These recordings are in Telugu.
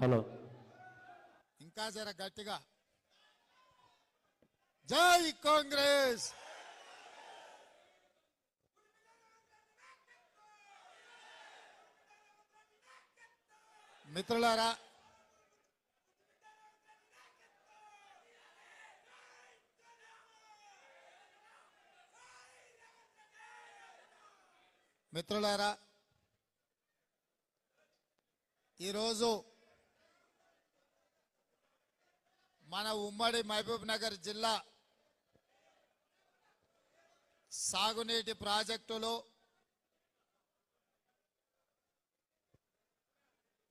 హలో ఇంకా జర గట్టిగా జై కాంగ్రెస్. మిత్రులారా, ఈరోజు మన ఉమ్మడి మహబూబ్ నగర్ జిల్లా సాగునీటి ప్రాజెక్టులు,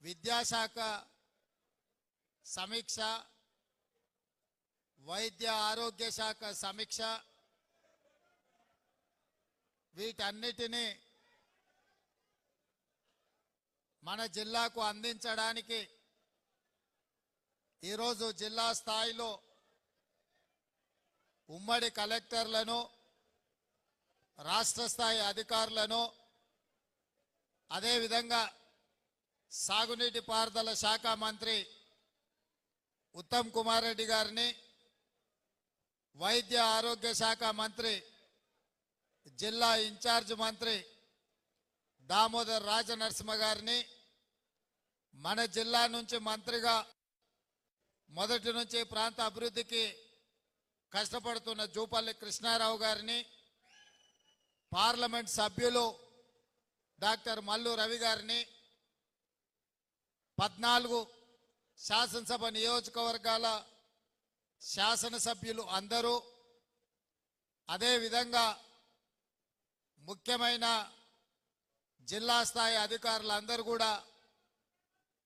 విద్యాశాఖ సమీక్ష, వైద్య ఆరోగ్య శాఖ సమీక్ష, వీటన్నిటినీ మన జిల్లాకు అందించడానికి ఈరోజు జిల్లా స్థాయిలో ఉమ్మడి కలెక్టర్లను, రాష్ట్ర స్థాయి అధికారులను, అదేవిధంగా సాగునీటి పారుదల శాఖ మంత్రి ఉత్తమ్ కుమార్ రెడ్డి గారిని, వైద్య ఆరోగ్య శాఖ మంత్రి జిల్లా ఇన్ఛార్జ్ మంత్రి దామోదర్ రాజనరసింహ గారిని, మన జిల్లా నుంచి మంత్రిగా మొదటి నుంచి ప్రాంత అభివృద్ధికి కష్టపడుతున్న జూపల్లి కృష్ణారావు గారిని, పార్లమెంట్ సభ్యులు డాక్టర్ మల్లు రవి గారిని, 14 శాసనసభ నియోజకవర్గాల శాసనసభ్యులు అందరూ, అదేవిధంగా ముఖ్యమైన జిల్లా స్థాయి అధికారులందరూ కూడా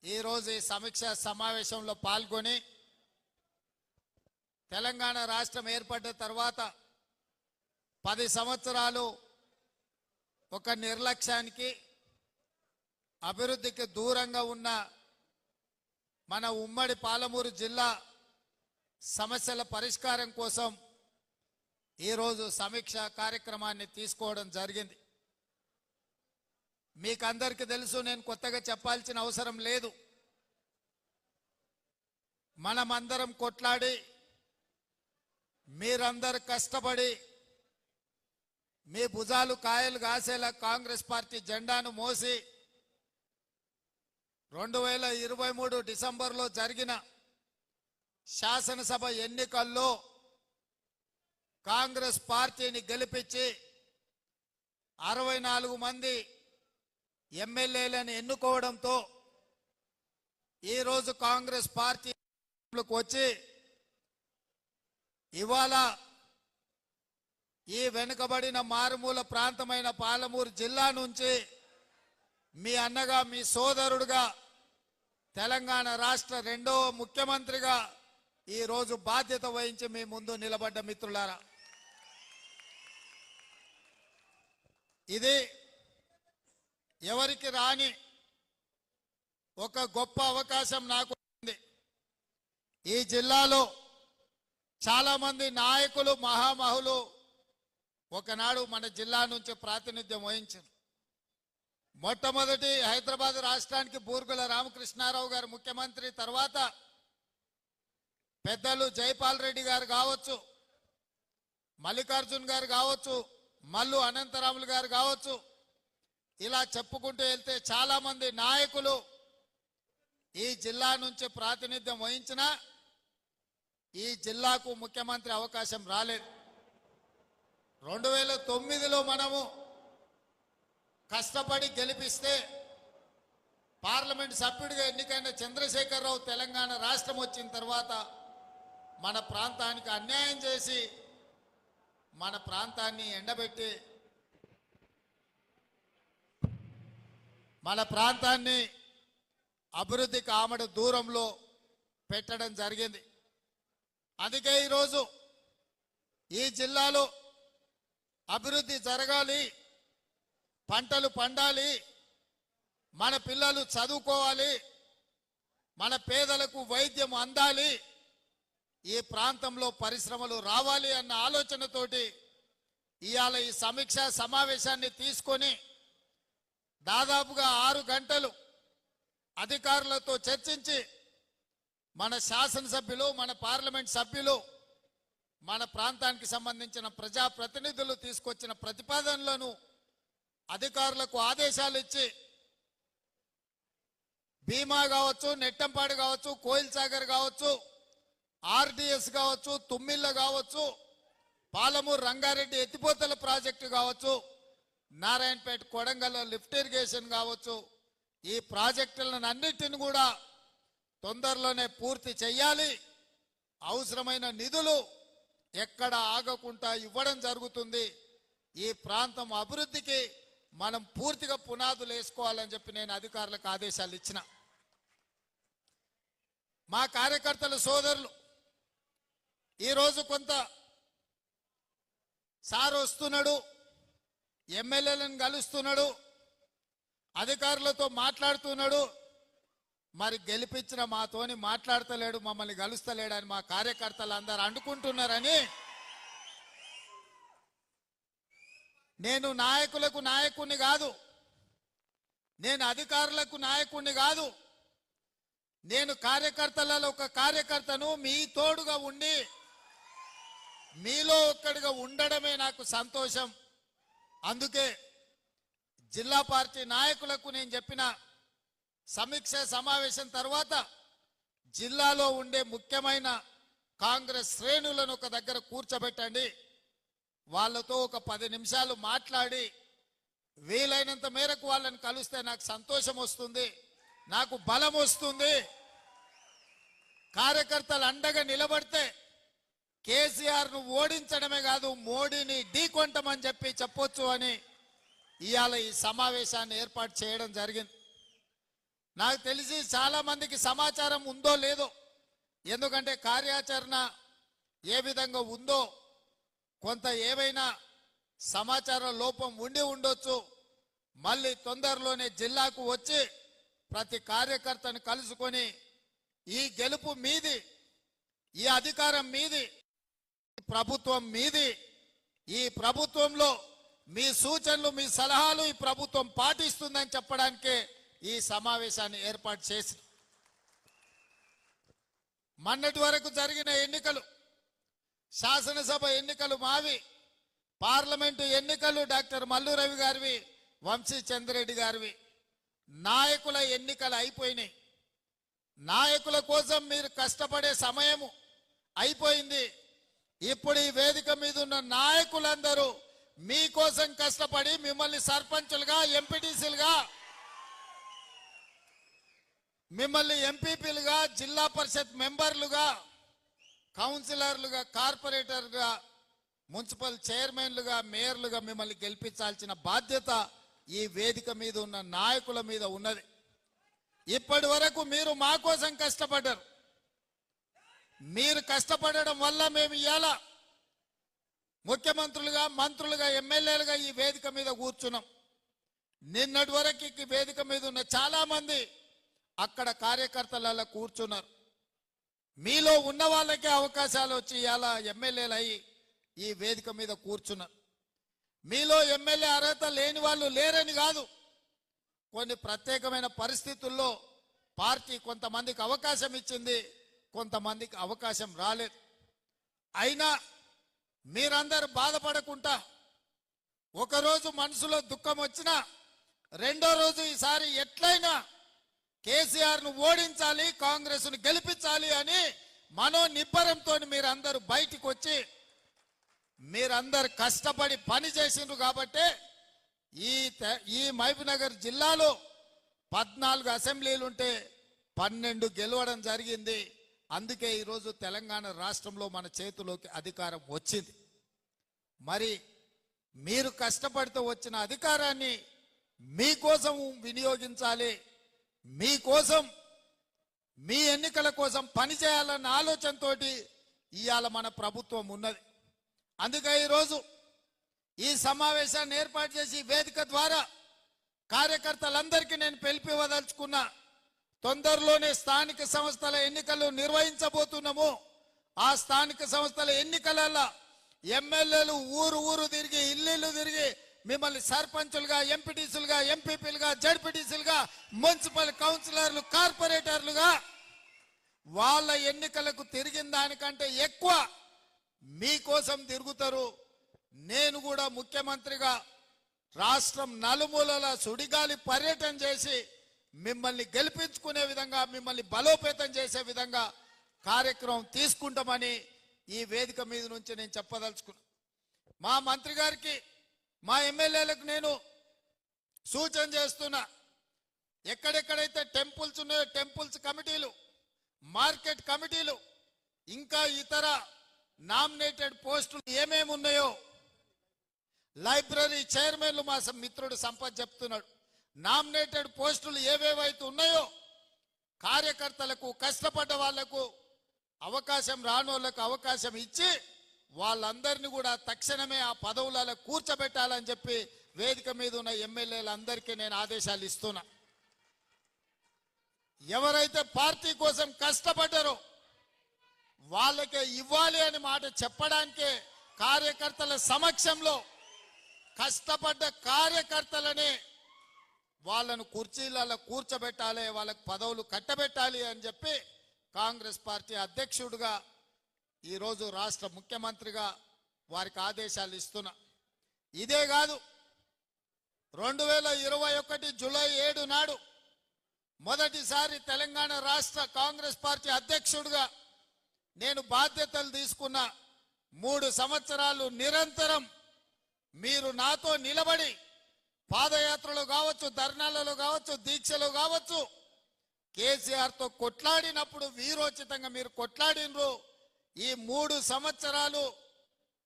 ఈరోజు ఈ సమీక్ష సమావేశంలో పాల్గొని తెలంగాణ రాష్ట్రం ఏర్పడ్డ తర్వాత 10 సంవత్సరాలు ఒక నిర్లక్ష్యానికి, అభివృద్ధికి దూరంగా ఉన్న మన ఉమ్మడి పాలమూరు జిల్లా సమస్యల పరిష్కారం కోసం ఈరోజు సమీక్ష కార్యక్రమాన్ని తీసుకోవడం జరిగింది. మీకందరికీ తెలుసు, నేను కొత్తగా చెప్పాల్సిన అవసరం లేదు. మనమందరం కొట్లాడి, మీరందరూ కష్టపడి, మీ భుజాలు కాయలు కాసేలా కాంగ్రెస్ పార్టీ జెండాను మోసి 2023 డిసెంబర్లో జరిగిన శాసనసభ ఎన్నికల్లో కాంగ్రెస్ పార్టీని గెలిపించి 64 మంది ఎమ్మెల్యేలను ఎన్నుకోవడంతో ఈరోజు కాంగ్రెస్ పార్టీకి వచ్చి ఇవాళ ఈ వెనుకబడిన మారుమూల ప్రాంతమైన పాలమూరు జిల్లా నుంచి మీ అన్నగా, మీ సోదరుడుగా, తెలంగాణ రాష్ట్ర 2వ ముఖ్యమంత్రిగా ఈరోజు బాధ్యత వహించి మీ ముందు నిలబడ్డ మిత్రులారా, ఇది ఎవరికి రాని ఒక గొప్ప అవకాశం నాకు ఉంది. ఈ జిల్లాలో చాలా మంది నాయకులు, మహామహులు ఒకనాడు మన జిల్లా నుంచి ప్రాతినిధ్యం వహించారు. మొట్టమొదటి హైదరాబాద్ రాష్ట్రానికి బూర్గుల రామకృష్ణారావు గారు ముఖ్యమంత్రి, తర్వాత పెద్దలు జైపాల్ రెడ్డి గారు కావచ్చు, మల్లికార్జున్ గారు కావచ్చు, మల్లు అనంతరాములు గారు కావచ్చు, ఇలా చెప్పుకుంటూ వెళ్తే చాలా మంది నాయకులు ఈ జిల్లా నుంచి ప్రాతినిధ్యం వహించినా ఈ జిల్లాకు ముఖ్యమంత్రి అవకాశం రాలేదు. 2009లో మనము కష్టపడి గెలిపిస్తే పార్లమెంట్ సభ్యుడిగా ఎన్నికైన చంద్రశేఖరరావు తెలంగాణ రాష్ట్రం వచ్చిన తర్వాత మన ప్రాంతానికి అన్యాయం చేసి మన ప్రాంతాన్ని ఎండబెట్టి మన ప్రాంతాన్ని అభివృద్ధికి ఆమడ దూరంలో పెట్టడం జరిగింది. అందుకే ఈరోజు ఈ జిల్లాలో అభివృద్ధి జరగాలి, పంటలు పండాలి, మన పిల్లలు చదువుకోవాలి, మన పేదలకు వైద్యం అందాలి, ఈ ప్రాంతంలో పరిశ్రమలు రావాలి అన్న ఆలోచనతోటి ఇవాళ ఈ సమీక్షా సమావేశాన్ని తీసుకొని దాదాపుగా 6 గంటలు అధికారులతో చర్చించి మన శాసనసభ్యులు, మన పార్లమెంట్ సభ్యులు, మన ప్రాంతానికి సంబంధించిన ప్రజాప్రతినిధులు తీసుకొచ్చిన ప్రతిపాదనలను అధికారులకు ఆదేశాలు ఇచ్చి భీమా కావచ్చు, నెట్టంపాడు కావచ్చు, కోయిల్ సాగర్ కావచ్చు, ఆర్డిఎస్ కావచ్చు, తుమ్మిళ్ళ కావచ్చు, పాలమూరు రంగారెడ్డి ఎత్తిపోతల ప్రాజెక్టు కావచ్చు, నారాయణపేట కొడంగల్ లిఫ్ట్ ఇరిగేషన్ కావచ్చు, ఈ ప్రాజెక్టులను అన్నిటిని కూడా తొందరలోనే పూర్తి చేయాలి. అవసరమైన నిధులు ఎక్కడ ఆగకుండా ఇవ్వడం జరుగుతుంది. ఈ ప్రాంతం అభివృద్ధికి మనం పూర్తిగా పునాదులు వేసుకోవాలని చెప్పి నేను అధికారులకు ఆదేశాలు ఇచ్చిన. మా కార్యకర్తల సోదరులు ఈరోజు కొంత సార్ వస్తున్నాడు, ఎమ్మెల్యేలను కలుస్తున్నాడు, అధికారులతో మాట్లాడుతున్నాడు, మరి గెలిపించిన మాతోని మాట్లాడతలేడు, మమ్మల్ని కలుస్తలేడని మా కార్యకర్తలు అందరూ అనుకుంటున్నారని నేను నాయకులకు నాయకుణ్ణి కాదు, నేను అధికారులకు నాయకుణ్ణి కాదు, నేను కార్యకర్తలలో ఒక కార్యకర్తను. మీ తోడుగా ఉండి మీలో ఒక్కడిగా ఉండడమే నాకు సంతోషం. అందుకే జిల్లా పార్టీ నాయకులకు నేను చెప్పిన సమీక్ష సమావేశం తర్వాత జిల్లాలో ఉండే ముఖ్యమైన కాంగ్రెస్ శ్రేణులను ఒక దగ్గర కూర్చోబెట్టండి, వాళ్ళతో ఒక 10 నిమిషాలు మాట్లాడి వీలైనంత మేరకు వాళ్ళని కలిస్తే నాకు సంతోషం వస్తుంది, నాకు బలం వస్తుంది. కార్యకర్తలు అండగా నిలబడితే కేసీఆర్ను ఓడించడమే కాదు, మోడీని ఢీకొంటామని చెప్పొచ్చు అని ఇవాళ ఈ సమావేశాన్ని ఏర్పాటు చేయడం జరిగింది. నాకు తెలిసి చాలా మందికి సమాచారం ఉందో లేదో, ఎందుకంటే కార్యాచరణ ఏ విధంగా ఉందో కొంత ఏవైనా సమాచార లోపం ఉండి ఉండొచ్చు. మళ్ళీ తొందరలోనే జిల్లాకు వచ్చి ప్రతి కార్యకర్తను కలుసుకొని ఈ గెలుపు మీది, ఈ అధికారం మీది, ప్రభుత్వం మీది, ఈ ప్రభుత్వంలో మీ సూచనలు, మీ సలహాలు ఈ ప్రభుత్వం పాటిస్తుందని చెప్పడానికే ఈ సమావేశాన్ని ఏర్పాటు చేసి, మొన్నటి వరకు జరిగిన ఎన్నికలు, శాసనసభ ఎన్నికలు మావి, పార్లమెంటు ఎన్నికలు డాక్టర్ మల్లు రవి గారివి, వంశీ చంద్రెడ్డి గారివి. నాయకుల ఎన్నికలు అయిపోయినాయి. నాయకుల కోసం మీరు కష్టపడే సమయము అయిపోయింది. ఇప్పుడు ఈ వేదిక మీద ఉన్న నాయకులందరూ మీకోసం కష్టపడి మిమ్మల్ని సర్పంచులుగా, ఎంపీటీసీలుగా, మిమ్మల్ని ఎంపీపీలుగా, జిల్లా పరిషత్ మెంబర్లుగా, కౌన్సిలర్లుగా, కార్పొరేటర్గా, మున్సిపల్ చైర్మన్లుగా, మేయర్లుగా మిమ్మల్ని గెలిపించాల్సిన బాధ్యత ఈ వేదిక మీద ఉన్న నాయకుల మీద ఉన్నది. ఇప్పటి వరకు మీరు మా కోసం కష్టపడ్డారు. మీరు కష్టపడడం వల్ల మేము ఇవాళ ముఖ్యమంత్రులుగా, మంత్రులుగా, ఎమ్మెల్యేలుగా ఈ వేదిక మీద కూర్చున్నాం. నిన్నటి వరకు ఈ వేదిక మీద ఉన్న చాలా మంది అక్కడ కార్యకర్తలలో కూర్చున్నారు. మీలో ఉన్న వాళ్ళకే అవకాశాలు వచ్చి ఇవాళ ఎమ్మెల్యేలు అయ్యి ఈ వేదిక మీద కూర్చున్నారు. మీలో ఎమ్మెల్యే అర్హత లేని వాళ్ళు లేరని కాదు, కొన్ని ప్రత్యేకమైన పరిస్థితుల్లో పార్టీ కొంతమందికి అవకాశం ఇచ్చింది, కొంతమందికి అవకాశం రాలేదు. అయినా మీరందరూ బాధపడకుండా, ఒకరోజు మనసులో దుఃఖం వచ్చినా రెండో రోజు ఈసారి ఎట్లయినా కేసీఆర్ను ఓడించాలి, కాంగ్రెస్ను గెలిపించాలి అని మనోనిబ్బరంతో మీరందరూ బయటికి వచ్చి మీరందరు కష్టపడి పని చేసిండ్రు. కాబట్టి ఈ మహబూబ్నగర్ జిల్లాలో 14 అసెంబ్లీలుంటే 12 గెలవడం జరిగింది. అందుకే ఈరోజు తెలంగాణ రాష్ట్రంలో మన చేతిలోకి అధికారం వచ్చింది. మరి మీరు కష్టపడితే వచ్చిన అధికారాన్ని మీకోసం వినియోగించాలి, మీకోసం, మీ ఎన్నికల కోసం పనిచేయాలన్న ఆలోచనతో ఇవాళ మన ప్రభుత్వం ఉన్నది. అందుకే ఈరోజు ఈ సమావేశాన్ని ఏర్పాటు చేసి వేదిక ద్వారా కార్యకర్తలందరికీ నేను పిలిపివదలుచుకున్నా. తొందరలోనే స్థానిక సంస్థల ఎన్నికలు నిర్వహించబోతున్నాము. ఆ స్థానిక సంస్థల ఎన్నికలలో ఎమ్మెల్యేలు ఊరు తిరిగి, ఇల్లు తిరిగి మిమ్మల్ని సర్పంచులుగా, ఎంపీటీసీలుగా, ఎంపీపీలుగా, జడ్పీటీసీలుగా, మున్సిపల్ కౌన్సిలర్లు, కార్పొరేటర్లుగా వాళ్ళ ఎన్నికలకు తిరిగిన దానికంటే ఎక్కువ మీకోసం తిరుగుతారు. నేను కూడా ముఖ్యమంత్రిగా రాష్ట్రం నలుమూలల సుడిగాలి పర్యటన చేసి మిమ్మల్ని గెలిపించుకునే విధంగా, మిమ్మల్ని బలోపేతం చేసే విధంగా కార్యక్రమం తీసుకుంటామని ఈ వేదిక మీద నుంచి నేను చెప్పదలుచుకున్నా. మా మంత్రి గారికి, మా ఎమ్మెల్యేలకు నేను సూచన చేస్తున్నా. ఎక్కడెక్కడైతే టెంపుల్స్ ఉన్నాయో టెంపుల్స్ కమిటీలు, మార్కెట్ కమిటీలు, ఇంకా ఇతర నామినేటెడ్ పోస్టులు ఏమేమి ఉన్నాయో, లైబ్రరీ చైర్మన్లు మా మిత్రుడు సంపత్ చెప్తున్నాడు, నామినేటెడ్ పోస్టులు ఏవేవైతే ఉన్నాయో కార్యకర్తలకు, కష్టపడ్డ వాళ్లకు అవకాశం, రానోళ్లకు అవకాశం ఇచ్చి వాళ్ళందరినీ కూడా తక్షణమే ఆ పదవులలో కూర్చోబెట్టాలని చెప్పి వేదిక మీద ఉన్న ఎమ్మెల్యేలందరికీ నేను ఆదేశాలు ఇస్తున్నా. ఎవరైతే పార్టీ కోసం కష్టపడ్డారో వాళ్ళకే ఇవ్వాలి అని మాట చెప్పడానికే కార్యకర్తల సమక్షంలో కష్టపడ్డ కార్యకర్తలనే వాళ్ళను కుర్చీలలో కూర్చోబెట్టాలి, వాళ్ళకు పదవులు కట్టబెట్టాలి అని చెప్పి కాంగ్రెస్ పార్టీ అధ్యక్షుడిగా ఈరోజు రాష్ట్ర ముఖ్యమంత్రిగా వారికి ఆదేశాలు ఇస్తున్నా. ఇదే కాదు, 2021 జూలై 7 నాడు మొదటిసారి తెలంగాణ రాష్ట్ర కాంగ్రెస్ పార్టీ అధ్యక్షుడిగా నేను బాధ్యతలు తీసుకున్న 3 సంవత్సరాలు నిరంతరం మీరు నాతో నిలబడి పాదయాత్రలో కావచ్చు, ధర్నాలలో కావచ్చు, దీక్షలో కావచ్చు, కేసీఆర్తో కొట్లాడినప్పుడు వీరోచితంగా మీరు కొట్లాడినరు. ఈ 3 సంవత్సరాలు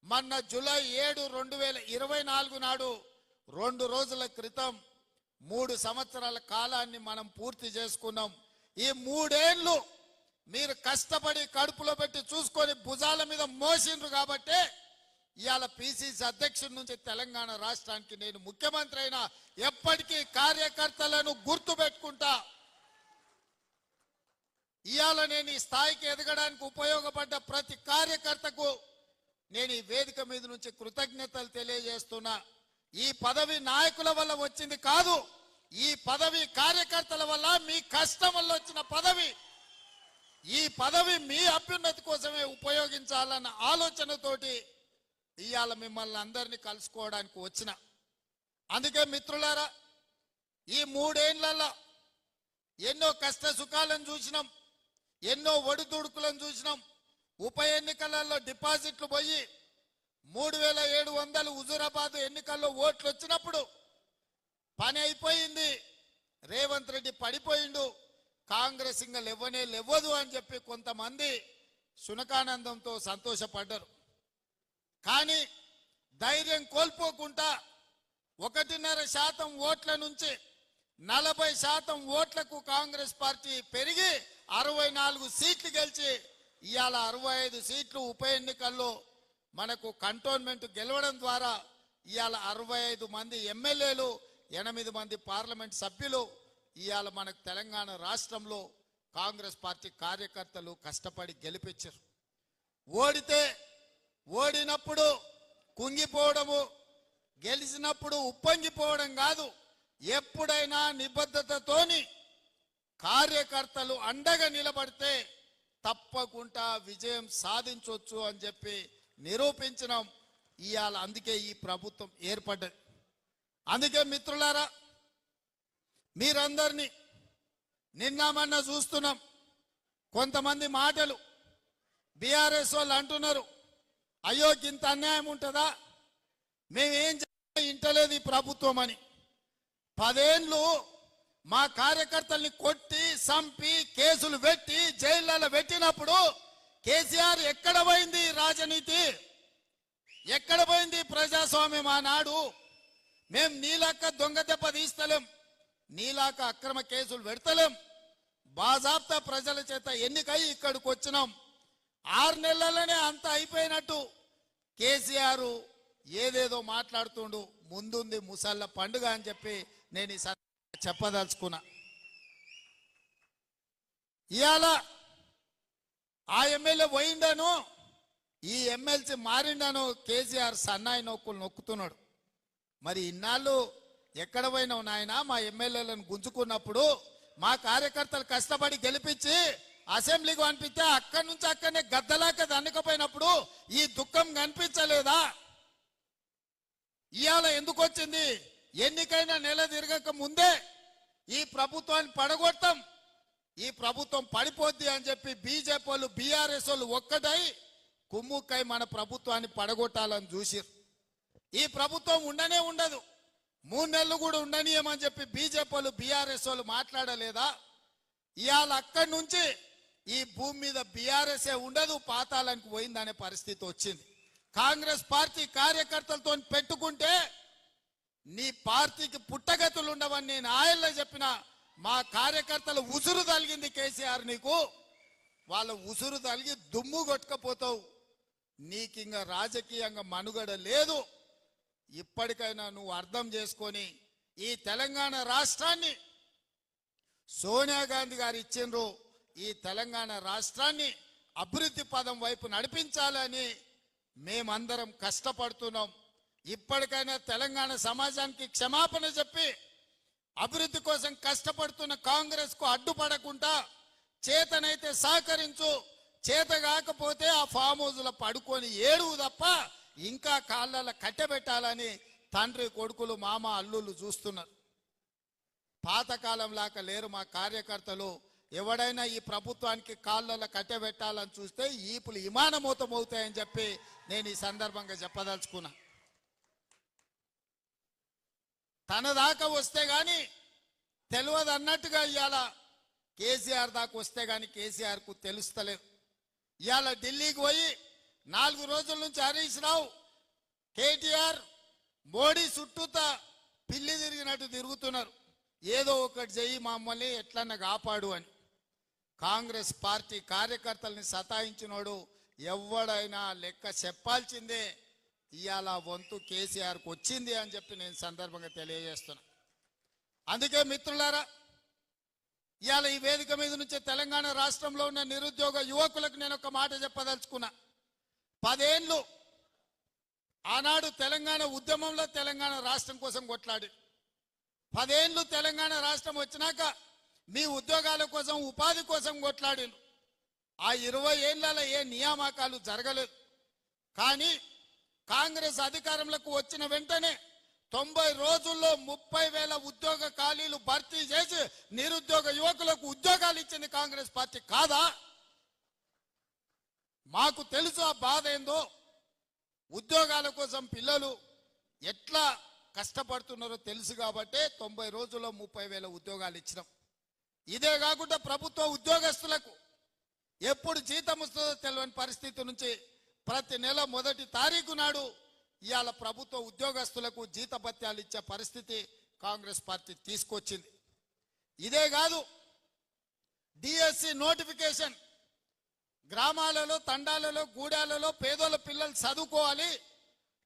మొన్న జూలై 7, 2024 నాడు 2 రోజుల క్రితం 3 సంవత్సరాల కాలాన్ని మనం పూర్తి చేసుకున్నాం. ఈ 3 ఏళ్ళు మీరు కష్టపడి కడుపులో పెట్టి చూసుకొని భుజాల మీద మోసిండ్రు కాబట్టి ఇవాళ పిసిసి అధ్యక్షుడి నుంచి తెలంగాణ రాష్ట్రానికి నేను ముఖ్యమంత్రి అయినా ఎప్పటికీ కార్యకర్తలను గుర్తు పెట్టుకుంటా. ఇవాళ నేను ఈ స్థాయికి ఎదగడానికి ఉపయోగపడ్డ ప్రతి కార్యకర్తకు నేను ఈ వేదిక మీద నుంచి కృతజ్ఞతలు తెలియజేస్తున్నా. ఈ పదవి నాయకుల వల్ల వచ్చింది కాదు, ఈ పదవి కార్యకర్తల వల్ల, మీ కష్టం వల్ల వచ్చిన పదవి. ఈ పదవి మీ అభ్యున్నతి కోసమే ఉపయోగించాలన్న ఆలోచనతోటి ఇవాళ మిమ్మల్ని అందరినీ కలుసుకోవడానికి వచ్చిన. అందుకే మిత్రులారా, ఈ 3 ఏళ్లలో ఎన్నో కష్ట సుఖాలను చూసినాం, ఎన్నో ఒడిదుడుకులను చూసినాం. ఉప ఎన్నికలలో డిపాజిట్లు పోయి 3700 హుజూరాబాద్ ఎన్నికల్లో ఓట్లు వచ్చినప్పుడు పని అయిపోయింది, రేవంత్ రెడ్డి పడిపోయిండు, కాంగ్రెస్ ఇంకా లేవదు అని చెప్పి కొంతమంది శునకానందంతో సంతోషపడ్డారు. కానీ ధైర్యం కోల్పోకుండా 1.5% ఓట్ల నుంచి 40% ఓట్లకు కాంగ్రెస్ పార్టీ పెరిగి 64 సీట్లు గెలిచి ఇవాళ 65 సీట్లు ఉప ఎన్నికల్లో మనకు కంటోన్మెంట్ గెలవడం ద్వారా ఇవాళ 65 మంది ఎమ్మెల్యేలు, 8 మంది పార్లమెంట్ సభ్యులు ఇవాళ మనకు తెలంగాణ రాష్ట్రంలో కాంగ్రెస్ పార్టీ కార్యకర్తలు కష్టపడి గెలిపించారు. ఓడినప్పుడు కుంగిపోవడము, గెలిచినప్పుడు ఉప్పొంగిపోవడం కాదు, ఎప్పుడైనా నిబద్ధతతోని కార్యకర్తలు అండగా నిలబడితే తప్పకుండా విజయం సాధించవచ్చు అని చెప్పి నిరూపించడం ఇవాళ. అందుకే ఈ ప్రభుత్వం ఏర్పడ్డది. అందుకే మిత్రులారా, మీరందరినీ నిన్న మొన్న చూస్తున్నాం. కొంతమంది మాటలు బీఆర్ఎస్ వాళ్ళు అంటున్నారు, అయ్యో ఇంత అన్యాయం ఉంటుందా, మేమేం ఇంటలేదు ఈ ప్రభుత్వం అని. 10 ఏళ్ళు మా కార్యకర్తల్ని కొట్టి చంపి కేసులు పెట్టి జైళ్ళలో పెట్టినప్పుడు కేసీఆర్ ఎక్కడ పోయింది రాజనీతి, ఎక్కడ పోయింది ప్రజాస్వామ్యం? ఆనాడు మేం నీలాక దొంగ దెబ్బ తీస్తలేం, నీలాక అక్రమ కేసులు పెడతలేం, బాజాబ్తా ప్రజల చేత ఎన్నికై ఇక్కడికి వచ్చినాం. 6 నెలలనే అంత అయిపోయినట్టు కేసీఆర్ ఏదేదో మాట్లాడుతుండు. ముందుంది ముసళ్ళ పండుగ అని చెప్పి నేను ఈ చెప్పదలుచుకున్నా. ఇవాళ ఆ ఎమ్మెల్యే పోయిండను, ఈ ఎమ్మెల్సీ మారిండను కేసీఆర్ సన్నాయి నొక్కులు నొక్కుతున్నాడు. మరి ఇన్నాళ్ళు ఎక్కడ పోయినావు నాయన? మా ఎమ్మెల్యేలను గుంజుకున్నప్పుడు, మా కార్యకర్తలు కష్టపడి గెలిపించి అసెంబ్లీకి పంపిస్తే అక్కడి నుంచి అక్కడనే గద్దలాక దన్నకపోయినప్పుడు ఈ దుఃఖం కనిపించలేదా? ఇవాళ ఎందుకు వచ్చింది? ఎన్నికైన నెల తిరగక ముందే ఈ ప్రభుత్వాన్ని పడగొడతాం, ఈ ప్రభుత్వం పడిపోద్ది అని చెప్పి బీజేపీ వాళ్ళు బీఆర్ఎస్ వాళ్ళు ఒక్కటై కుమ్ముక్కై మన ప్రభుత్వాన్ని పడగొట్టాలని చూసిరు. ఈ ప్రభుత్వం ఉండనే ఉండదు, 3 నెలలు కూడా ఉండనీయమని చెప్పి బీజేపీ వాళ్ళు బీఆర్ఎస్ వాళ్ళు మాట్లాడలేదా? ఇవాళ అక్కడి నుంచి ఈ భూమి మీద బీఆర్ఎస్ ఉండదు, పాతాళానికి పోయిందనే పరిస్థితి వచ్చింది. కాంగ్రెస్ పార్టీ కార్యకర్తలతో పెట్టుకుంటే నీ పార్టీకి పుట్టగతులు ఉండవని నేను ఆయల్లో చెప్పిన. మా కార్యకర్తలు ఉసురు తలిగింది కేసీఆర్, నీకు వాళ్ళ ఉసురు తలిగి దుమ్ము కొట్టుకపోతావు. నీకింక రాజకీయంగా మనుగడ లేదు. ఇప్పటికైనా నువ్వు అర్థం చేసుకొని ఈ తెలంగాణ రాష్ట్రాన్ని సోనియా గాంధీ గారు ఇచ్చిండ్రు, ఈ తెలంగాణ రాష్ట్రాన్ని అభివృద్ధి పదం వైపు నడిపించాలని మేమందరం కష్టపడుతున్నాం. ఇప్పటికైనా తెలంగాణ సమాజానికి క్షమాపణ చెప్పి అభివృద్ధి కోసం కష్టపడుతున్న కాంగ్రెస్ కు అడ్డుపడకుండా చేతనైతే సహకరించు, చేత కాకపోతే ఆ ఫామ్ హౌస్లో పడుకొని ఏడువు తప్ప ఇంకా కాళ్ళ కట్టెబెట్టాలని తండ్రి కొడుకులు మామ అల్లుళ్ళు చూస్తున్నారు. పాతకాలం లాగా లేరు మా కార్యకర్తలు. ఎవడైనా ఈ ప్రభుత్వానికి కాళ్ళ కట్టెబెట్టాలని చూస్తే ఈపులు విమానమూతం అవుతాయని చెప్పి నేను ఈ సందర్భంగా చెప్పదలుచుకున్నా. తన దాకా వస్తే గాని తెలియదు అన్నట్టుగా ఇవాళ కేసీఆర్ దాకా వస్తే గాని కేసీఆర్ కు తెలుస్తలేదు. ఇవాళ ఢిల్లీకి పోయి 4 రోజుల నుంచి హరీష్ రావు కేటీఆర్ మోడీ చుట్టూతా పిల్లి తిరిగినట్టు తిరుగుతున్నారు. ఏదో ఒకటి చెయ్యి మమ్మల్ని ఎట్లన్నా కాపాడు అని. కాంగ్రెస్ పార్టీ కార్యకర్తల్ని సతాయించినోడు ఎవడైనా లెక్క చెప్పాల్సిందే. ఇవాళ వంతు కేసీఆర్కు వచ్చింది అని చెప్పి నేను సందర్భంగా తెలియజేస్తున్నా. అందుకే మిత్రులారా, ఇవాళ ఈ వేదిక మీద నుంచి తెలంగాణ రాష్ట్రంలో ఉన్న నిరుద్యోగ యువకులకు నేను ఒక మాట చెప్పదలుచుకున్నా. 10 ఏళ్ళు ఆనాడు తెలంగాణ ఉద్యమంలో తెలంగాణ రాష్ట్రం కోసం కొట్లాడి 10 ఏళ్ళు తెలంగాణ రాష్ట్రం వచ్చినాక మీ ఉద్యోగాల కోసం ఉపాధి కోసం కొట్లాడిండు. ఆ 20 ఏళ్లలో ఏ నియామకాలు జరగలేదు. కానీ కాంగ్రెస్ అధికారంలోకి వచ్చిన వెంటనే 90 రోజుల్లో 30,000 ఉద్యోగ ఖాళీలు భర్తీ చేసి నిరుద్యోగ యువకులకు ఉద్యోగాలు ఇచ్చింది కాంగ్రెస్ పార్టీ కాదా? మాకు తెలుసు ఆ బాధ ఏందో. ఉద్యోగాల కోసం పిల్లలు ఎట్లా కష్టపడుతున్నారో తెలుసు కాబట్టి 90 రోజుల్లో 30,000 ఉద్యోగాలు ఇచ్చినాం. ఇదే కాకుండా ప్రభుత్వ ఉద్యోగస్తులకు ఎప్పుడు జీతం వస్తుందో తెలియని పరిస్థితి నుంచి ప్రతి నెల 1వ తారీఖు నాడు ఇవాళ ప్రభుత్వ ఉద్యోగస్తులకు జీతభత్యాలు ఇచ్చే పరిస్థితి కాంగ్రెస్ పార్టీ తీసుకొచ్చింది. ఇదే కాదు, డిఎస్సి నోటిఫికేషన్ గ్రామాలలో తండాలలో గూడాలలో పేదోళ్ళ పిల్లలు చదువుకోవాలి,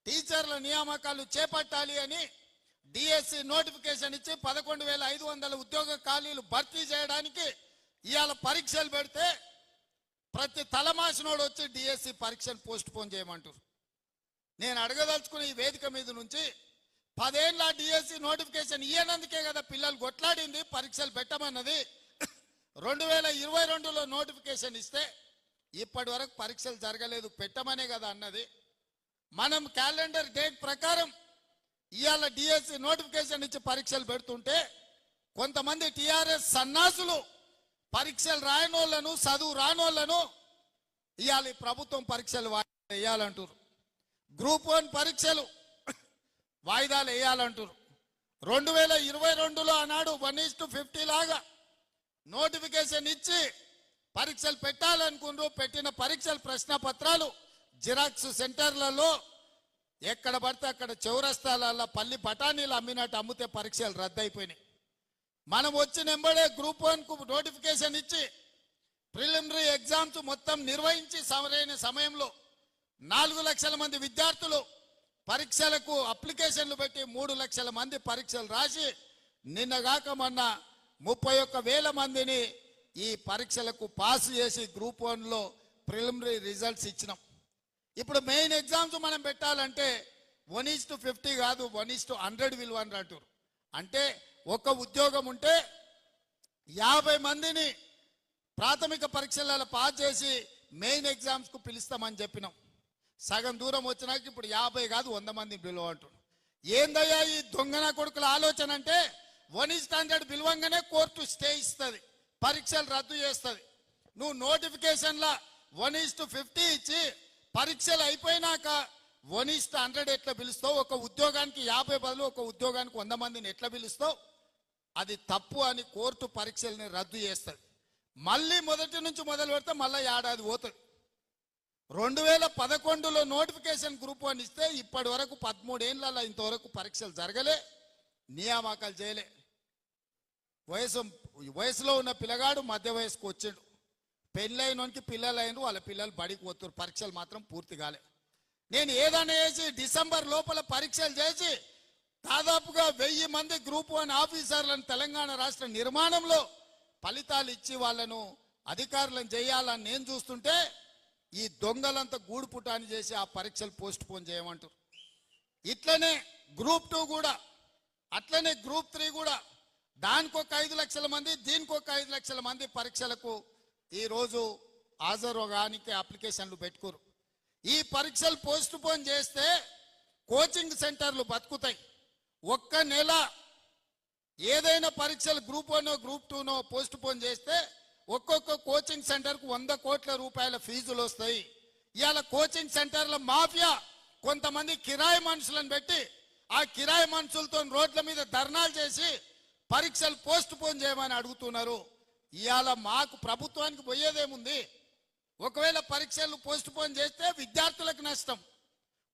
టీచర్ల నియామకాలు చేపట్టాలి అని డిఎస్సి నోటిఫికేషన్ ఇచ్చి 11,500 ఉద్యోగ ఖాళీలు భర్తీ చేయడానికి ఇవాళ పరీక్షలు పెడితే ప్రతి తలమాసినోడు వచ్చి డిఎస్సి పరీక్షను పోస్ట్ పోన్ చేయమంటారు. నేను అడగదలుచుకున్న ఈ వేదిక మీద నుంచి 10 ఏళ్ళ డిఎస్సి నోటిఫికేషన్ ఇయ్యనందుకే కదా పిల్లలు కొట్లాడింది, పరీక్షలు పెట్టమన్నది. 2022లో నోటిఫికేషన్ ఇస్తే ఇప్పటి వరకు పరీక్షలు జరగలేదు, పెట్టమనే కదా అన్నది. మనం క్యాలెండర్ డేట్ ప్రకారం ఇవాళ డిఎస్సి నోటిఫికేషన్ ఇచ్చి పరీక్షలు పెడుతుంటే కొంతమంది టిఆర్ఎస్ సన్నాసులు పరీక్షలు రాయనోళ్లను చదువు రానోళ్లను ఇవాళ ప్రభుత్వం పరీక్షలు వేయాలంటారు. గ్రూప్ 1 పరీక్షలు వాయిదాలు వేయాలంటారు. 2022లో ఆనాడు 1:50 లాగా నోటిఫికేషన్ ఇచ్చి పరీక్షలు పెట్టాలనుకున్నారు. పెట్టిన పరీక్షల ప్రశ్న పత్రాలు జిరాక్స్ సెంటర్లలో ఎక్కడ పడితే అక్కడ చౌరస్తాలలో పల్లి బఠానీలు అమ్మినట్టు అమ్మితే పరీక్షలు రద్దయిపోయినాయి. మనం వచ్చిన ఎంబడే గ్రూప్ 1కు నోటిఫికేషన్ ఇచ్చి ప్రిలిమినరీ ఎగ్జామ్స్ మొత్తం నిర్వహించి సరైన సమయంలో 4 లక్షల మంది విద్యార్థులు పరీక్షలకు అప్లికేషన్లు పెట్టి 3 లక్షల మంది పరీక్షలు రాసి నిన్నగాక మొన్న 31,000 మందిని ఈ పరీక్షలకు పాస్ చేసి గ్రూప్ 1లో ప్రిలిమినరీ రిజల్ట్స్ ఇచ్చినాం. ఇప్పుడు మెయిన్ ఎగ్జామ్స్ మనం పెట్టాలంటే 1:50 కాదు 1:100 విలువని అంటారు. అంటే ఒక ఉద్యోగం ఉంటే 50 మందిని ప్రాథమిక పరీక్షలలో పాస్ చేసి మెయిన్ ఎగ్జామ్స్కు పిలుస్తామని చెప్పినాం. సగం దూరం వచ్చినాక ఇప్పుడు 50 కాదు 100 మంది పిలువంటున్నాం. ఏందయ్యా ఈ దొంగన కొడుకుల ఆలోచన అంటే 1:100 పిలువంగానే కోర్టు స్టే ఇస్తుంది, పరీక్షలు రద్దు చేస్తుంది. నువ్వు నోటిఫికేషన్లా 1:50 ఇచ్చి పరీక్షలు అయిపోయినాక 1:100 ఎట్లా పిలుస్తావు? ఒక ఉద్యోగానికి 50 బదులు ఒక ఉద్యోగానికి 100 మందిని ఎట్లా పిలుస్తావు? అది తప్పు అని కోర్టు పరీక్షల్ని రద్దు చేస్తుంది. మళ్ళీ మొదటి నుంచి మొదలు పెడితే మళ్ళీ ఏడాది పోతుంది. 2011లో నోటిఫికేషన్ గ్రూప్ 1 ఇస్తే ఇప్పటి వరకు 13 ఏళ్ళ ఇంతవరకు పరీక్షలు జరగలే, నియామకాలు చేయలే. వయసులో ఉన్న పిల్లగాడు మధ్య వయసుకు వచ్చిండు, పెళ్ళైనోనికి పిల్లలు అయిన వాళ్ళ పిల్లలు బడికి పోతున్నారు, పరీక్షలు మాత్రం పూర్తి కాలే. నేను ఏదైనా చేసి డిసెంబర్ లోపల పరీక్షలు చేసి దాదాపుగా 1000 మంది గ్రూప్ 1 ఆఫీసర్లను తెలంగాణ రాష్ట్ర నిర్మాణంలో ఫలితాలు ఇచ్చి వాళ్ళను అధికారులను చేయాలని నేను చూస్తుంటే ఈ దొంగలంతా గూడు పుటాని చేసి ఆ పరీక్షలు పోస్ట్ పోన్ చేయమంటారు. ఇట్లనే గ్రూప్ 2 కూడా, అట్లనే గ్రూప్ 3 కూడా, దానికి ఒక 5 లక్షల మంది, దీనికి ఒక 5 లక్షల మంది పరీక్షలకు ఈరోజు హాజరుగానికి అప్లికేషన్లు పెట్టుకోరు. ఈ పరీక్షలు పోస్ట్ పోన్ చేస్తే కోచింగ్ సెంటర్లు బతుకుతాయి. ఒక్క నెల ఏదైనా పరీక్షలు గ్రూప్ 1 గ్రూప్ 2 పోస్ట్ పోన్ చేస్తే ఒక్కొక్క కోచింగ్ సెంటర్కు 100 కోట్ల రూపాయల ఫీజులు వస్తాయి. ఇవాళ కోచింగ్ సెంటర్ల మాఫియా కొంతమంది కిరాయి మనుషులను పెట్టి ఆ కిరాయి మనుషులతో రోడ్ల మీద ధర్నాలు చేసి పరీక్షలు పోస్ట్ పోన్ చేయమని అడుగుతున్నారు. ఇవాళ మాకు ప్రభుత్వానికి పోయేదేముంది? ఒకవేళ పరీక్షలు పోస్ట్ పోన్ చేస్తే విద్యార్థులకు నష్టం.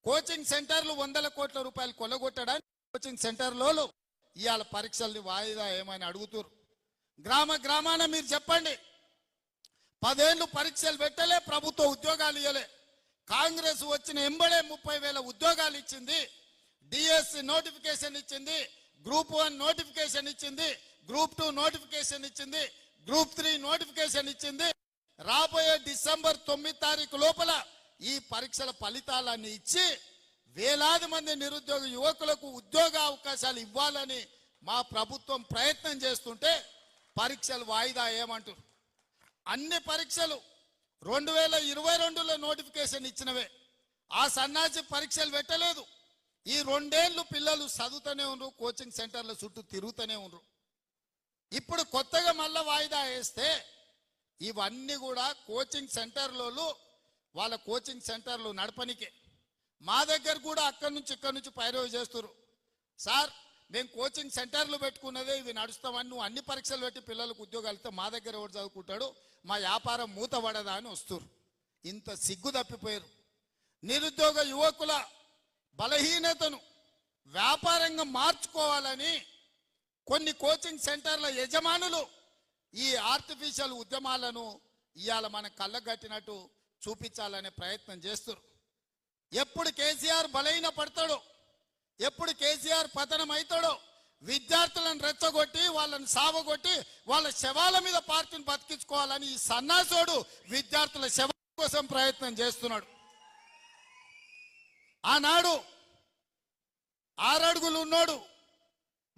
కోచింగ్ సెంటర్లు 100 కోట్ల రూపాయలు కొల్లగొట్టడానికి కోచింగ్ సెంటర్లో ఇవాళ పరీక్షల్ని వాయిదా ఏమని అడుగుతున్నారు. గ్రామాన మీరు చెప్పండి, 10 ఏళ్ళు పరీక్షలు పెట్టలే, ప్రభుత్వ ఉద్యోగాలు ఇవ్వలే. కాంగ్రెస్ వచ్చిన ఎంబడే 30,000 ఉద్యోగాలు ఇచ్చింది, డిఎస్సి నోటిఫికేషన్ ఇచ్చింది, గ్రూప్ 1 నోటిఫికేషన్ ఇచ్చింది, గ్రూప్ 2 నోటిఫికేషన్ ఇచ్చింది, గ్రూప్ 3 నోటిఫికేషన్ ఇచ్చింది. రాబోయే డిసెంబర్ 9 తారీఖు లోపల ఈ పరీక్షల ఫలితాలన్నీ ఇచ్చి వేలాది మంది నిరుద్యోగ యువకులకు ఉద్యోగ అవకాశాలు ఇవ్వాలని మా ప్రభుత్వం ప్రయత్నం చేస్తుంటే పరీక్షలు వాయిదా ఏమంటారు? అన్ని పరీక్షలు 2022లో నోటిఫికేషన్ ఇచ్చినవే, ఆ సన్నాసి పరీక్షలు పెట్టలేదు. ఈ 2 ఏళ్ళు పిల్లలు చదువుతూనే ఉన్నారు, కోచింగ్ సెంటర్ల చుట్టూ తిరుగుతూనే ఉన్నారు. ఇప్పుడు కొత్తగా మళ్ళా వాయిదా వేస్తే ఇవన్నీ కూడా కోచింగ్ సెంటర్లలో వాళ్ళ కోచింగ్ సెంటర్లు నడపనికే. మా దగ్గర కూడా అక్కడి నుంచి ఇక్కడి నుంచి పైరవి చేస్తారు. సార్ మేము కోచింగ్ సెంటర్లు పెట్టుకున్నదే ఇవి నడుస్తామని, నువ్వు అన్ని పరీక్షలు పెట్టి పిల్లలకు ఉద్యోగాలు ఇస్తే మా దగ్గర ఎవరు చదువుకుంటాడు, మా వ్యాపారం మూతపడదా అని వస్తారు. ఇంత సిగ్గు తప్పిపోయారు. నిరుద్యోగ యువకుల బలహీనతను వ్యాపారంగా మార్చుకోవాలని కొన్ని కోచింగ్ సెంటర్ల యజమానులు ఈ ఆర్టిఫిషియల్ ఉద్యమాలను ఇవాళ మన కళ్ళగట్టినట్టు చూపించాలనే ప్రయత్నం చేస్తారు. ఎప్పుడు కేసీఆర్ బలహీన పడతాడో, ఎప్పుడు కేసీఆర్ పతనం అవుతాడో విద్యార్థులను రెచ్చగొట్టి వాళ్ళని సావగొట్టి వాళ్ళ శవాల మీద పార్టీని బతికించుకోవాలని ఈ సన్నాసోడు విద్యార్థుల శవం కోసం ప్రయత్నం చేస్తున్నాడు. ఆనాడు 6 అడుగులు ఉన్నాడు,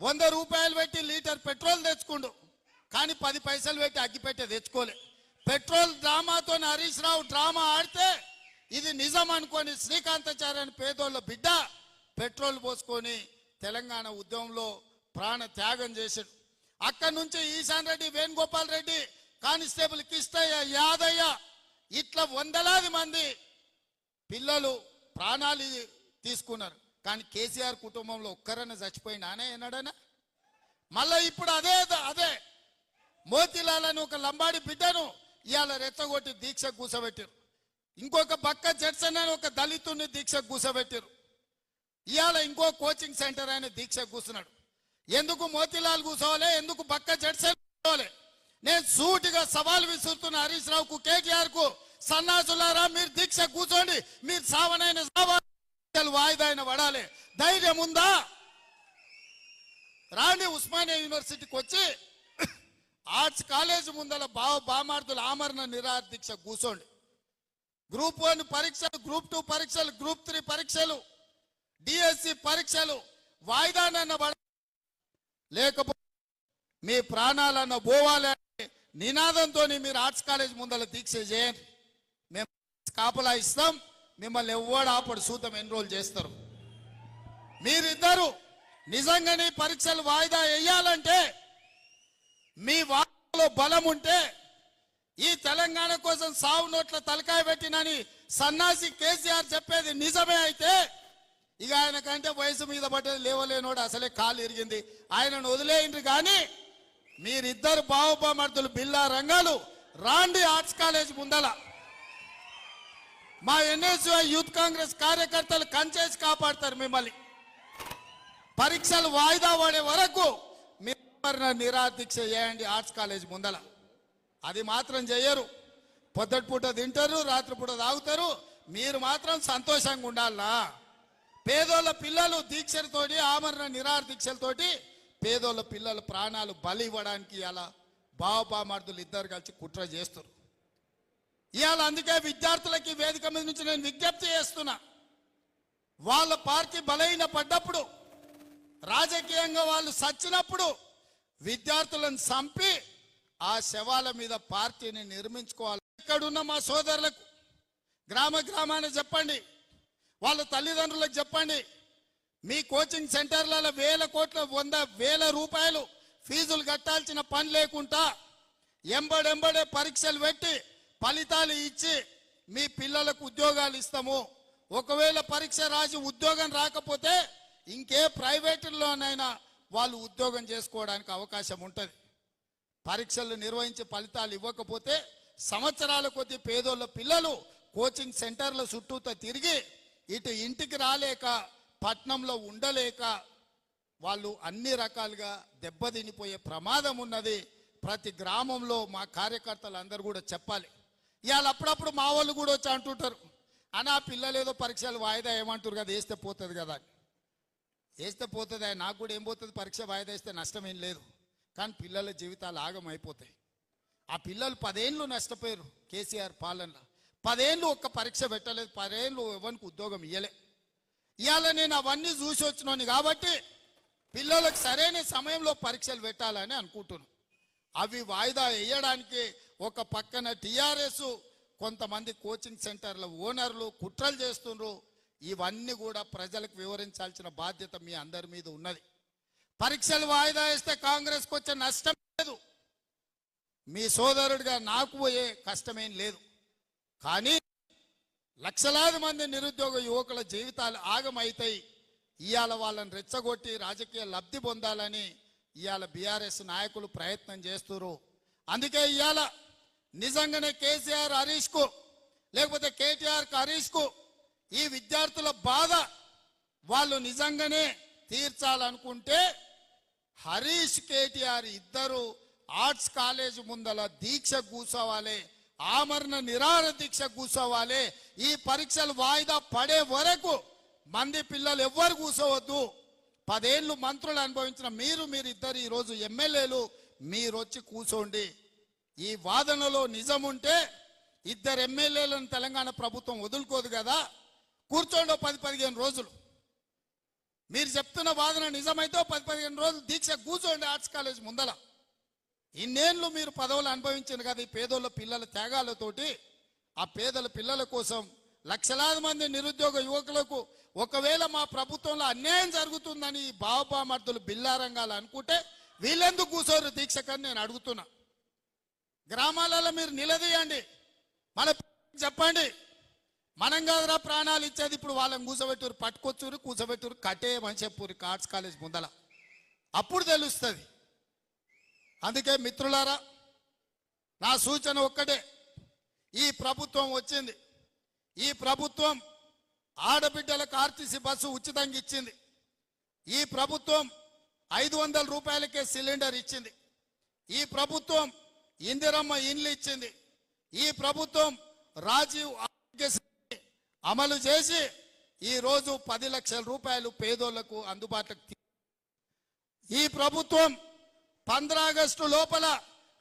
100 రూపాయలు పెట్టి లీటర్ పెట్రోల్ తెచ్చుకుండు, కానీ 10 పైసలు పెట్టి అగ్గిపెట్టే తెచ్చుకోలే. పెట్రోల్ డ్రామాతో హరీష్ రావు డ్రామా ఆడితే ఇది నిజం అనుకొని శ్రీకాంతాచార్య అని పేదోళ్ళ బిడ్డ పెట్రోల్ పోసుకొని తెలంగాణ ఉద్యమంలో ప్రాణ త్యాగం చేశాడు. అక్కడి నుంచి ఈశాన్ రెడ్డి, వేణుగోపాల్ రెడ్డి, కానిస్టేబుల్ కిష్టయ్య, యాదయ్య, ఇట్లా వందలాది మంది పిల్లలు ప్రాణాలు తీసుకున్నారు. కానీ కేసీఆర్ కుటుంబంలో ఒక్కరన్నా చచ్చిపోయినానే ఎన్నడనా? మళ్ళీ ఇప్పుడు అదే మోతీలాల్ అని ఒక లంబాడి బిడ్డను ఇవాళ రెచ్చగొట్టి దీక్ష కూసబెట్టారు. ఇంకొక బక్క జడ్సన్ అని ఒక దళితుడిని దీక్ష కూసబెట్టారు. ఇవాళ ఇంకో కోచింగ్ సెంటర్ ఆయన దీక్ష కూర్చున్నాడు. ఎందుకు మోతీలాల్ కూర్చోవాలి, ఎందుకు బక్క జడ్సన్ కూర్చోవాలి? నేను సూటిగా సవాల్ విసురుతున్న హరీష్ రావుకు, కేటీఆర్ కు, సన్నాసులారా మీరు దీక్ష కూర్చోండి, మీరు సావనైన వాయిదాయిన పడాలి. ధైర్యం ఉందా? రాండి ఉస్మానియా యూనివర్సిటీకి వచ్చి ఆర్ట్స్ కాలేజ్ ముందల బామార్దుల ఆమరణ నిరాహార దీక్ష కూర్చోండి. గ్రూప్ 1 పరీక్షలు, గ్రూప్ 2 పరీక్షలు, గ్రూప్ 3 పరీక్షలు, డిఎస్సి పరీక్షలు వాయిదానన్న లేకపోతే మీ ప్రాణాలన్న పోవాలి. నినాదంతో మీరు ఆర్ట్స్ కాలేజ్ ముందర దీక్ష చేయండి. మేము కాపలా ఇస్తాం, మిమ్మల్ని ఎవ్వడు ఆపడు, సూతం ఎన్రోల్ చేస్తారు. మీరిద్దరు నిజంగానే పరీక్షలు వాయిదా వేయాలంటే మీ వాటిలో బలం ఉంటే ఈ తెలంగాణ కోసం సావు నోట్ల తలకాయ పెట్టినని సన్నాసి కేసీఆర్ చెప్పేది నిజమే అయితే ఇక ఆయన కంటే వయసు మీద పడ్డది లేవలేనోడు అసలే కాలు ఇరిగింది, ఆయనను వదిలేయండి. కానీ మీరిద్దరు బావబామర్దులు బిల్లా రంగాలు రాండి ఆర్ట్స్ కాలేజ్ ముందల. మా ఎన్ఎస్యుఐ యూత్ కాంగ్రెస్ కార్యకర్తలు కంచేసి కాపాడతారు మిమ్మల్ని. పరీక్షలు వాయిదా పడే వరకు మీరు నిరాదీక్ష చేయండి ఆర్ట్స్ కాలేజ్ ముందల. అది మాత్రం చేయరు. పొద్దుటిపూట తింటారు, రాత్రిపూట తాగుతారు, మీరు మాత్రం సంతోషంగా ఉండాలా. పేదోళ్ళ పిల్లలు దీక్షలతోటి ఆమరణ నిరాహార దీక్షలతోటి పేదోళ్ళ పిల్లల ప్రాణాలు బలి ఇవ్వడానికి అలా బావబామర్దులు ఇద్దరు కలిసి కుట్ర చేస్తారు. ఇవాళ అందుకే విద్యార్థులకి వేదిక మీద నుంచి నేను విజ్ఞప్తి చేస్తున్నా, వాళ్ళ పార్టీ బలహీన పడ్డప్పుడు, రాజకీయంగా వాళ్ళు సచ్చినప్పుడు విద్యార్థులను చంపి ఆ శవాల మీద పార్టీని నిర్మించుకోవాలి. ఇక్కడున్న మా సోదరులకు గ్రామాన చెప్పండి, వాళ్ళ తల్లిదండ్రులకు చెప్పండి, మీ కోచింగ్ సెంటర్లలో 1000 కోట్ల 100,000 రూపాయలు ఫీజులు కట్టాల్సిన పని లేకుండా ఎంబడెంబడే పరీక్షలు పెట్టి ఫలితాలు ఇచ్చి మీ పిల్లలకు ఉద్యోగాలు ఇస్తాము. ఒకవేళ పరీక్ష రాసి ఉద్యోగం రాకపోతే ఇంకే ప్రైవేటుల్లోనైనా వాళ్ళు ఉద్యోగం చేసుకోవడానికి అవకాశం ఉంటుంది. పరీక్షలు నిర్వహించి ఫలితాలు ఇవ్వకపోతే సంవత్సరాల కొద్దీ పేదోళ్ళ పిల్లలు కోచింగ్ సెంటర్ల చుట్టూతో తిరిగి ఇటు ఇంటికి రాలేక పట్నంలో ఉండలేక వాళ్ళు అన్ని రకాలుగా దెబ్బతినిపోయే ప్రమాదం ఉన్నది. ప్రతి గ్రామంలో మా కార్యకర్తలు అందరూ కూడా చెప్పాలి. ఇవాళ అప్పుడప్పుడు మా వాళ్ళు కూడా వచ్చి అంటుంటారు, అనా పిల్లలు ఏదో పరీక్షలు వాయిదా ఏమంటారు కదా, వేస్తే పోతుంది కదా. వేస్తే పోతుంది, నాకు కూడా ఏం పోతుంది, పరీక్ష వాయిదా వేస్తే నష్టం ఏం లేదు. కానీ పిల్లల జీవితాలు ఆగమైపోతాయి. ఆ పిల్లలు 10 ఏళ్ళు నష్టపోయారు కేసీఆర్ పాలనలో. 10 ఏళ్ళు ఒక్క పరీక్ష పెట్టలేదు, 10 ఏళ్ళు ఎవరికి ఉద్యోగం ఇవ్వలే. ఇవాళ నేను అవన్నీ చూసి వచ్చినాను కాబట్టి పిల్లలకు సరైన సమయంలో పరీక్షలు పెట్టాలని అనుకుంటున్నాను. అవి వాయిదా వేయడానికి ఒక పక్కన టీఆర్ఎస్ కొంతమంది కోచింగ్ సెంటర్ల ఓనర్లు కుట్రలు చేస్తున్నారు. ఇవన్నీ కూడా ప్రజలకు వివరించాల్సిన బాధ్యత మీ అందరి మీద ఉన్నది. పరీక్షలు వాయిదా వేస్తే కాంగ్రెస్కి వచ్చే నష్టం లేదు, మీ సోదరుడిగా నాకు పోయే కష్టమేం లేదు. కానీ లక్షలాది మంది నిరుద్యోగ యువకుల జీవితాలు ఆగమైతాయి. ఇవాళ వాళ్ళని రెచ్చగొట్టి రాజకీయ లబ్ధి పొందాలని ఇవాళ బీఆర్ఎస్ నాయకులు ప్రయత్నం చేస్తున్నారు. అందుకే ఇవాళ నిజంగానే కేసీఆర్ హరీష్కు లేకపోతే కేటీఆర్కి హరీష్కు ఈ విద్యార్థుల బాధ వాళ్ళు నిజంగానే తీర్చాలనుకుంటే హరీష్ కేటీఆర్ ఇద్దరు ఆర్ట్స్ కాలేజ్ ముందల దీక్ష కూర్చోవాలి, ఆమరణ నిరాహార దీక్ష కూర్చోవాలి. ఈ పరీక్షలు వాయిదా పడే వరకు మంది పిల్లలు ఎవ్వరు కూర్చోవద్దు. 10 ఏళ్ళు మంత్రులు అనుభవించిన మీరిద్దరు ఈరోజు ఎమ్మెల్యేలు, మీరు వచ్చి కూర్చోండి. ఈ వాదనలో నిజం ఉంటే 2 ఎమ్మెల్యేలను తెలంగాణ ప్రభుత్వం వదులుకోదు కదా, కూర్చోండి 10-15 రోజులు. మీరు చెప్తున్న వాదన నిజమైతే 10-15 రోజులు దీక్ష కూర్చోండి ఆర్ట్స్ కాలేజ్ ముందల. ఇన్నేళ్ళు మీరు పదవులు అనుభవించారు కదా ఈ పేదోళ్ళ పిల్లల త్యాగాలతోటి. ఆ పేదల పిల్లల కోసం లక్షలాది మంది నిరుద్యోగ యువకులకు ఒకవేళ మా ప్రభుత్వంలో అన్యాయం జరుగుతుందని బావబామర్దులు బిల్లారంగాలు అనుకుంటే వీళ్ళెందుకు కూర్చోరు దీక్షకని నేను అడుగుతున్నా. గ్రామాలలో మీరు నిలదీయండి, మన చెప్పండి, మనం కాదురా ప్రాణాలు ఇచ్చేది, ఇప్పుడు వాళ్ళని కూర్చోబెట్టురు, పట్టుకొచ్చురు, కూర్చోబెట్టురు, కట్టేయమని చెప్పురు ఆర్ట్స్ కాలేజ్ ముందల. అప్పుడు తెలుస్తుంది. అందుకే మిత్రులారా, నా సూచన ఒక్కటే, ఈ ప్రభుత్వం వచ్చింది, ఈ ప్రభుత్వం ఆడబిడ్డలకు ఆర్టీసీ బస్సు ఉచితంగా ఇచ్చింది, ఈ ప్రభుత్వం 500 రూపాయలకే సిలిండర్ ఇచ్చింది, ఈ ప్రభుత్వం ఇందిరమ్మ ఇండ్లు ఇచ్చింది, ఈ ప్రభుత్వం రాజీవ్ ఆరోగ్యశ్రీ అమలు చేసి ఈరోజు 10 లక్షల రూపాయలు పేదోళ్లకు అందుబాటులోకి. ఈ ప్రభుత్వం 15 ఆగస్టు లోపల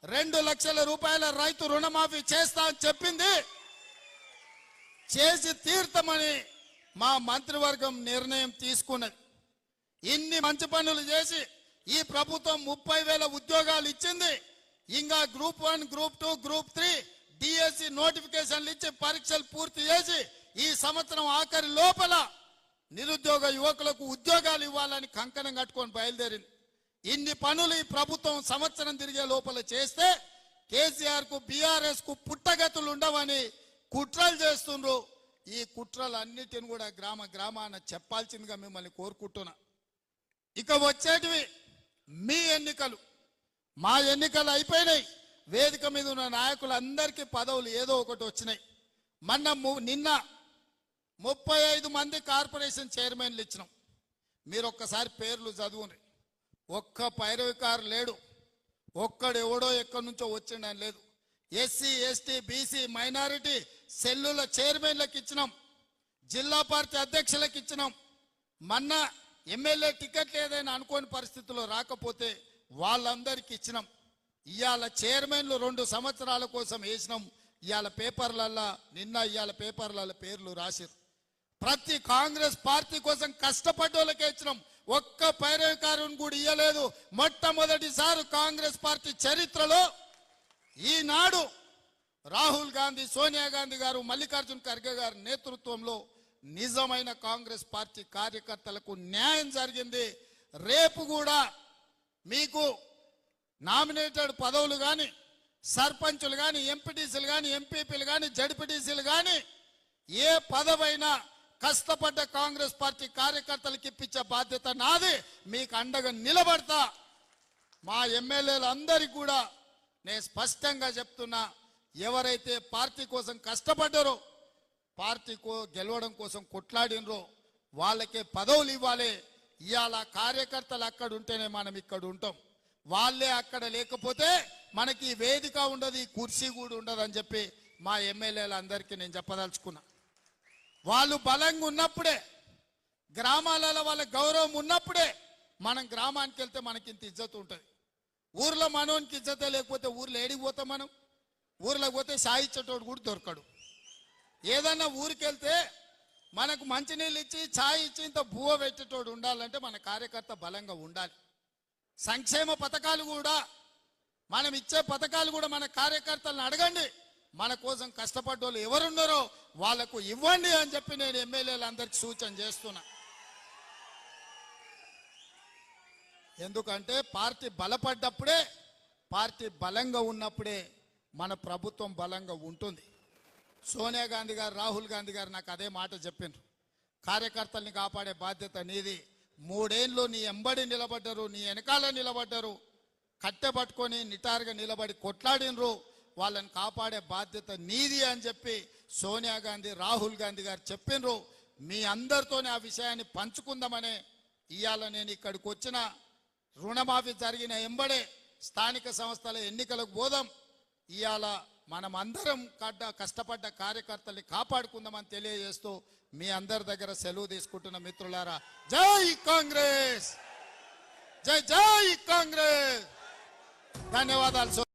2 లక్షల రూపాయల రైతు రుణమాఫీ చేస్తా అని చెప్పింది, చేసి తీర్థమని మా మంత్రివర్గం నిర్ణయం తీసుకున్నది. ఇన్ని మంచి పనులు చేసి ఈ ప్రభుత్వం 30,000 ఉద్యోగాలు ఇచ్చింది. ఇంకా గ్రూప్ 1 గ్రూప్ 2 గ్రూప్ 3 డిఎస్సి నోటిఫికేషన్లు ఇచ్చి పరీక్షలు పూర్తి చేసి ఈ సంవత్సరం ఆఖరి లోపల నిరుద్యోగ యువకులకు ఉద్యోగాలు ఇవ్వాలని కంకణం కట్టుకొని బయలుదేరింది. ఇన్ని పనులు ఈ ప్రభుత్వం సంవత్సరం తిరిగే లోపల చేస్తే కేసీఆర్ కు బీఆర్ఎస్ కు పుట్టగతులు ఉండవని కుట్రలు చేస్తుండ్రు. ఈ కుట్రలన్నిటిని కూడా గ్రామ గ్రామాన చెప్పాల్సిందిగా మిమ్మల్ని కోరుకుంటున్నా. ఇక వచ్చేటివి మీ ఎన్నికలు. మా ఎన్నికలు అయిపోయినాయి. వేదిక మీద ఉన్న నాయకులందరికీ పదవులు ఏదో ఒకటి వచ్చినాయి. నిన్న 35 మంది కార్పొరేషన్ చైర్మన్లు ఇచ్చినాం. మీరు ఒక్కసారి పేర్లు చదువుని. ఒక్క పైరవికారు లేడు. ఒక్కడు ఎవడో ఎక్కడి నుంచో వచ్చిండని లేదు. ఎస్సీ ఎస్టీ బీసీ మైనారిటీ సెల్లుల చైర్మన్లకు ఇచ్చినాం. జిల్లా పార్టీ అధ్యక్షులకు ఇచ్చినాం. మొన్న ఎమ్మెల్యే టికెట్లు ఏదైనా అనుకోని పరిస్థితుల్లో రాకపోతే వాళ్ళందరికీ ఇచ్చినాం. ఇవాళ చైర్మన్లు 2 సంవత్సరాల కోసం వేసినాం. ఇవాళ పేపర్లల్లో ఇవాళ పేపర్లలో పేర్లు రాసిరు. ప్రతి కాంగ్రెస్ పార్టీ కోసం కష్టపడ్డోళ్ళకే ఇచ్చినాం. ఒక్క పైరవికారుని కూడా ఇయ్యలేదు. మొట్టమొదటిసారి కాంగ్రెస్ పార్టీ చరిత్రలో ఈనాడు రాహుల్ గాంధీ, సోనియా గాంధీ గారు, మల్లికార్జున్ ఖర్గే గారి నేతృత్వంలో నిజమైన కాంగ్రెస్ పార్టీ కార్యకర్తలకు న్యాయం జరిగింది. రేపు కూడా మీకు నామినేటెడ్ పదవులు కానీ, సర్పంచులు కానీ, ఎంపీటీసీలు కానీ, ఎంపీపీలు కానీ, జడ్పీటీసీలు కానీ ఏ పదవైనా కష్టపడ్డ కాంగ్రెస్ పార్టీ కార్యకర్తలకు ఇప్పించే బాధ్యత నాది. మీకు అండగా నిలబడతా. మా ఎమ్మెల్యేలు అందరికీ కూడా నేను స్పష్టంగా చెప్తున్నా, ఎవరైతే పార్టీ కోసం కష్టపడ్డారో, పార్టీ గెలవడం కోసం కొట్లాడినరో వాళ్ళకే పదవులు ఇవ్వాలి. ఇవాళ కార్యకర్తలు అక్కడ ఉంటేనే మనం ఇక్కడ ఉంటాం. వాళ్ళే అక్కడ లేకపోతే మనకి వేదిక ఉండదు, ఈ కుర్చీ కూడా ఉండదు అని చెప్పి మా ఎమ్మెల్యేలందరికీ నేను చెప్పదలుచుకున్నా. వాళ్ళు బలంగా ఉన్నప్పుడే, గ్రామాలలో వాళ్ళ గౌరవం ఉన్నప్పుడే మనం గ్రామానికి వెళ్తే మనకి ఇంత ఇజ్జత్ ఉంటుంది. ఊర్లో మనోనికి ఇజ్జతే లేకపోతే ఊర్లో ఏడికి పోతాం మనం? ఊర్లోకి పోతే సాయిచ్చేటోడు కూడా దొరకడు. ఏదన్నా ఊరికి వెళ్తే మనకు మంచినీళ్ళు ఇచ్చి ఛాయ్ ఇచ్చి ఇంత బువ్వ పెట్టేటోడు ఉండాలంటే మన కార్యకర్త బలంగా ఉండాలి. సంక్షేమ పథకాలు కూడా, మనం ఇచ్చే పథకాలు కూడా మన కార్యకర్తలను అడగండి. మన కోసం కష్టపడ్డోళ్ళు ఎవరున్నారో వాళ్లకు ఇవ్వండి అని చెప్పి నేను ఎమ్మెల్యేలందరికీ సూచన చేస్తున్నా. ఎందుకంటే పార్టీ బలపడ్డప్పుడే, పార్టీ బలంగా ఉన్నప్పుడే మన ప్రభుత్వం బలంగా ఉంటుంది. సోనియా గాంధీ గారు, రాహుల్ గాంధీ గారు నాకు అదే మాట చెప్పిండ్రు. కార్యకర్తల్ని కాపాడే బాధ్యత నీది. 3 ఏళ్ళు నీ ఎంబడి నిలబడ్డారు, నీ వెనకాల నిలబడ్డారు, కట్టె పట్టుకొని నిటారుగా నిలబడి కొట్లాడినరు. వాళ్ళని కాపాడే బాధ్యత నీది అని చెప్పి సోనియా గాంధీ, రాహుల్ గాంధీ గారు చెప్పిండ్రు. మీ అందరితోనే ఆ విషయాన్ని పంచుకుందామనే ఇవాళ నేను ఇక్కడికి వచ్చిన. రుణమాఫీ జరిగిన ఎంబడే స్థానిక సంస్థల ఎన్నికలకు పోదాం. ఇవాళ మనం అందరం కష్టపడ్డ కార్యకర్తల్ని కాపాడుకుందామని తెలియజేస్తూ మీ అందరి దగ్గర సెలవు తీసుకుంటున్న మిత్రులారా, జై కాంగ్రెస్, జై జై కాంగ్రెస్. ధన్యవాదాలు.